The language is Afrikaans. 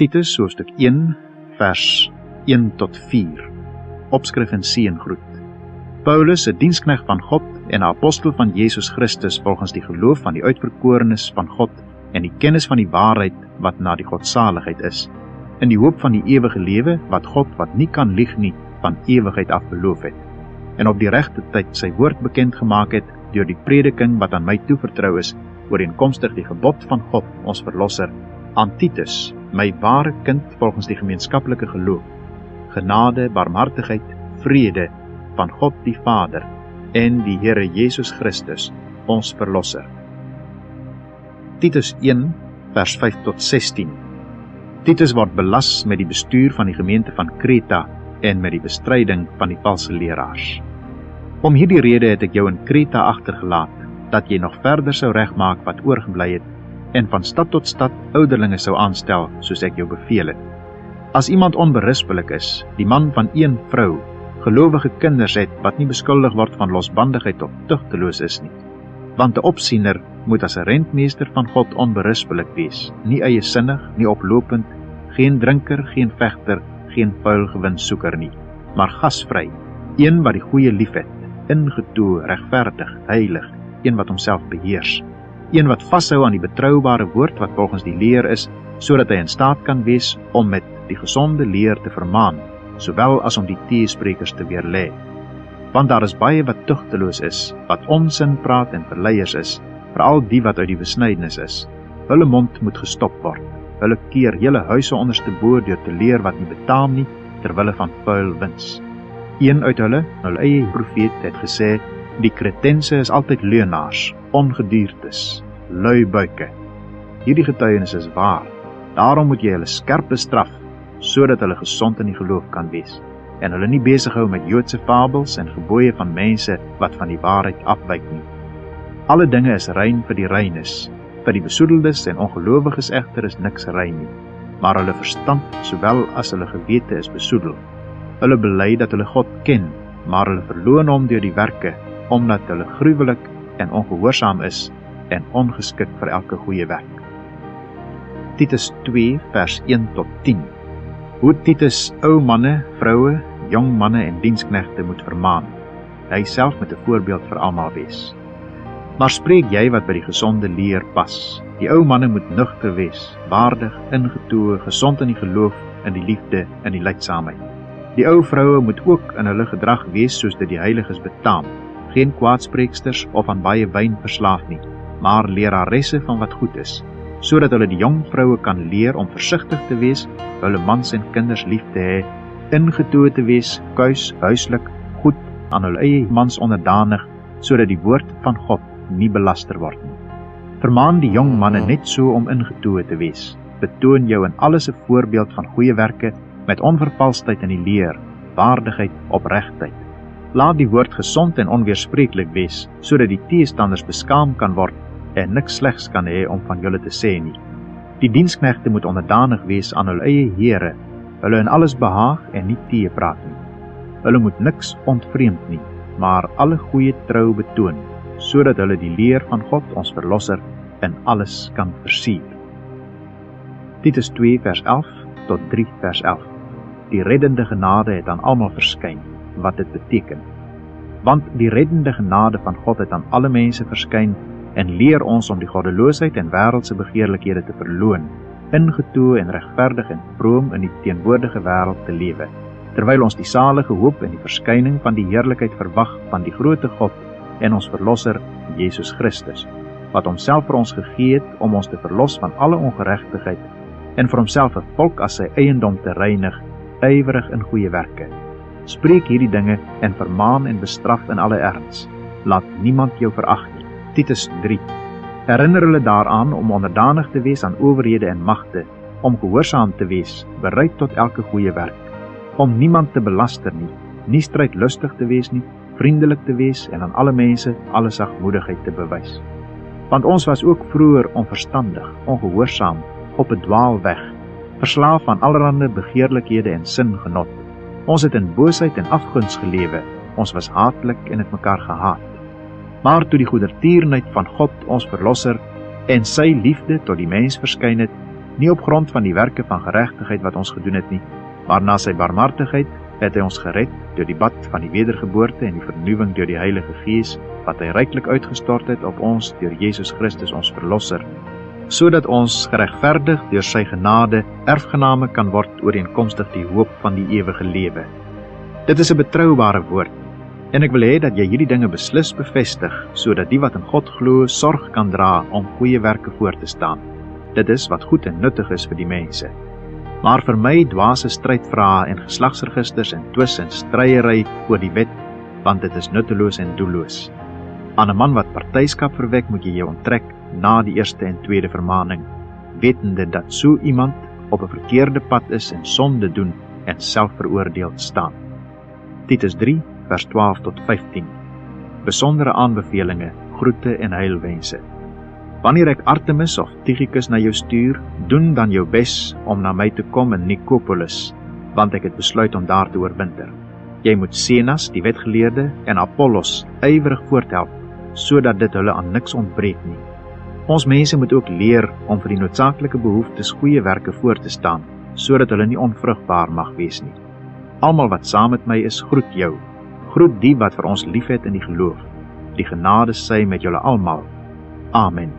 Titus hoofstuk 1 vers 1 tot 4. Opskrif en seëngroet. Paulus, 'n diensknegt van God en 'n apostel van Jesus Christus volgens die geloof van die uitverkorenes van God en die kennis van die waarheid wat na die godsaligheid is, in die hoop van die ewige lewe wat God, wat nie kan lieg nie, van ewigheid af beloof het, en op die regte tyd sy woord bekend gemaak het deur die prediking wat aan my toevertrou is, ooreenkomstig die gebod van God, ons verlosser, aan Titus, my ware kind volgens die gemeenskaplike geloof, genade, barmhartigheid, vrede van God die Vader en die Here Jesus Christus, ons verlosser. Titus 1 vers 5 tot 16. Titus word belas met die bestuur van die gemeente van Kreta en met die bestryding van die valse leraars. Om hierdie rede het ek jou in Kreta agtergelaat, dat jy nog verder sou regmaak wat oorgebly het, en van stad tot stad ouderlinge sou aanstel, soos ek jou beveel het. As iemand onberispelik is, die man van een vrou, gelowige kinders het, wat nie beskuldig word van losbandigheid of tugteloos is nie. Want 'n opsiener moet as 'n rentmeester van God onberispelik wees, nie eiesinnig, nie oplopend, geen drinker, geen vegter, geen vuil gewinssoeker nie, maar gasvry, een wat die goeie liefhet, ingetoe, regverdig, heilig, een wat homself beheers, een wat vashou aan die betroubare woord wat volgens die leer is, sodat hy in staat kan wees om met die gesonde leer te vermaan, sowel as om die teesprekers te weerlê. Want daar is baie wat tugteloos is, wat onsin praat en verleiers is, veral die wat uit die besnydenis is. Hulle mond moet gestop word. Hulle keer hele huise onderstebo deur te leer wat nie betaam nie, terwille van vuil wins. Een uit hulle eie profeet, het gesê, die Kretense is altyd leuenaars, ongediertes, lui buike. Hierdie getuienis is waar. Daarom moet jy hulle skerp bestraf, sodat hulle gesond in die geloof kan wees, en hulle nie besig hou met Joodse fabels en gebooie van mense wat van die waarheid afwyk nie. Alle dinge is rein vir die reines, vir die besoedeldes en ongelowiges egter is niks rein nie, maar hulle verstand sowel as hulle gewete is besoedel. Hulle bely dat hulle God ken, maar hulle verloon hom deur die werke, omdat hulle gruwelik en ongehoorsaam is en ongeskik vir elke goeie werk. Titus 2 vers 1 tot 10. Hoe Titus ou manne, vroue, jong manne en diensknegte moet vermaan. Hy self moet 'n voorbeeld vir almal wees. Maar spreek jy wat by die gesonde leer pas. Die ou manne moet nugter wees, waardig, ingetoe, gesond in die geloof, in die liefde, in die lydsaamheid. Die ou vroue moet ook in hulle gedrag wees soos dit die heiliges betaam, geen kwaadspreeksters of aan baie wyn verslaaf nie, maar leraresse van wat goed is, sodat hulle die jong vroue kan leer om versigtig te wees, hulle mans en kinders lief te hê, ingetoe te wees, kuis, huislik, goed, aan hulle eie mans onderdanig, sodat die woord van God nie belaster word nie. Vermaan die jong manne net so om ingetoe te wees. Betoon jou in alles 'n voorbeeld van goeie werke, met onvervalsheid in die leer, waardigheid, opregtheid. Laat die woord gesond en onweerspreeklik wees, sodat die teestanders beskaam kan word en niks slegs kan hê om van julle te sê nie. Die diensknegte moet onderdanig wees aan hulle eie here, hulle in alles behaag en nie teepraat nie. Hulle moet niks ontvreemd nie, maar alle goeie trou betoon, sodat hulle die leer van God, ons verlosser, in alles kan versier. Titus 2 vers 11 tot 3 vers 11. Die reddende genade het aan almal verskyn, wat dit beteken. Want die reddende genade van God het aan alle mense verskyn en leer ons om die goddeloosheid en wêreldse begeerlikhede te verloon, ingetoe en regverdig en vroom in die teenwoordige wêreld te lewe, terwyl ons die salige hoop en die verskyning van die heerlikheid verwag van die groote God en ons verlosser Jesus Christus, wat homself vir ons gegee het om ons te verlos van alle ongeregtigheid en vir homself 'n volk as sy eiendom te reinig, ywerig in goeie werke. Spreek hierdie dinge en vermaan en bestraf in alle erns. Laat niemand jou verag nie. Titus 3. Herinner hulle daaraan om onderdanig te wees aan owerhede en magte, om gehoorsaam te wees, bereid tot elke goeie werk, om niemand te belaster nie, nie strydlustig te wees nie, vriendelik te wees en aan alle mense alle sagmoedigheid te bewys. Want ons was ook vroeër onverstandig, ongehoorsaam, op 'n dwaalweg, verslaaf aan allerlei begeerlikhede en singenot. Ons het in boosheid en afguns gelewe, ons was haatlik en het mekaar gehaat. Maar toe die goedertierenheid van God, ons verlosser, en sy liefde tot die mens verskyn het, nie op grond van die werke van geregtigheid wat ons gedoen het nie, maar na sy barmhartigheid het hy ons gered deur die bad van die wedergeboorte en die vernuwing deur die Heilige Gees, wat hy ryklik uitgestort het op ons deur Jesus Christus ons Verlosser, sodat ons geregverdig deur sy genade erfgename kan word ooreenkomstig die hoop van die ewige lewe. Dit is 'n betroubare woord, en ek wil hê dat jy hierdie dinge beslis bevestig, sodat die wat in God glo sorg kan dra om goeie werke voor te staan. Dit is wat goed en nuttig is vir die mense. Maar vir my dwaase strydvrae en geslagsregisters en twis en stryery oor die wet, want dit is nutteloos en doelloos. Aan 'n man wat partyskap verwek moet jy jou onttrek na die eerste en tweede vermaning, wetende dat so iemand op 'n verkeerde pad is en sonde doen en selfveroordeeld staan. Titus 3 vers 12 tot 15. Besondere aanbevelinge, groete en heilwense. Wanneer ek Artemis of Tychicus na jou stuur, doen dan jou bes om na my te kom in Nikopolis, want ek het besluit om daar te oorwinter. Jy moet Zenas, die wetgeleerde, en Apollos ywerig voorthelp, sodat dit hulle aan niks ontbreek nie. Ons mense moet ook leer om vir die noodsaaklike behoeftes goeie werke voor te staan, sodat hulle nie onvrugbaar mag wees nie. Almal wat saam met my is, groet jou. Groet die wat vir ons liefhet in die geloof. Die genade sy met julle almal. Amen.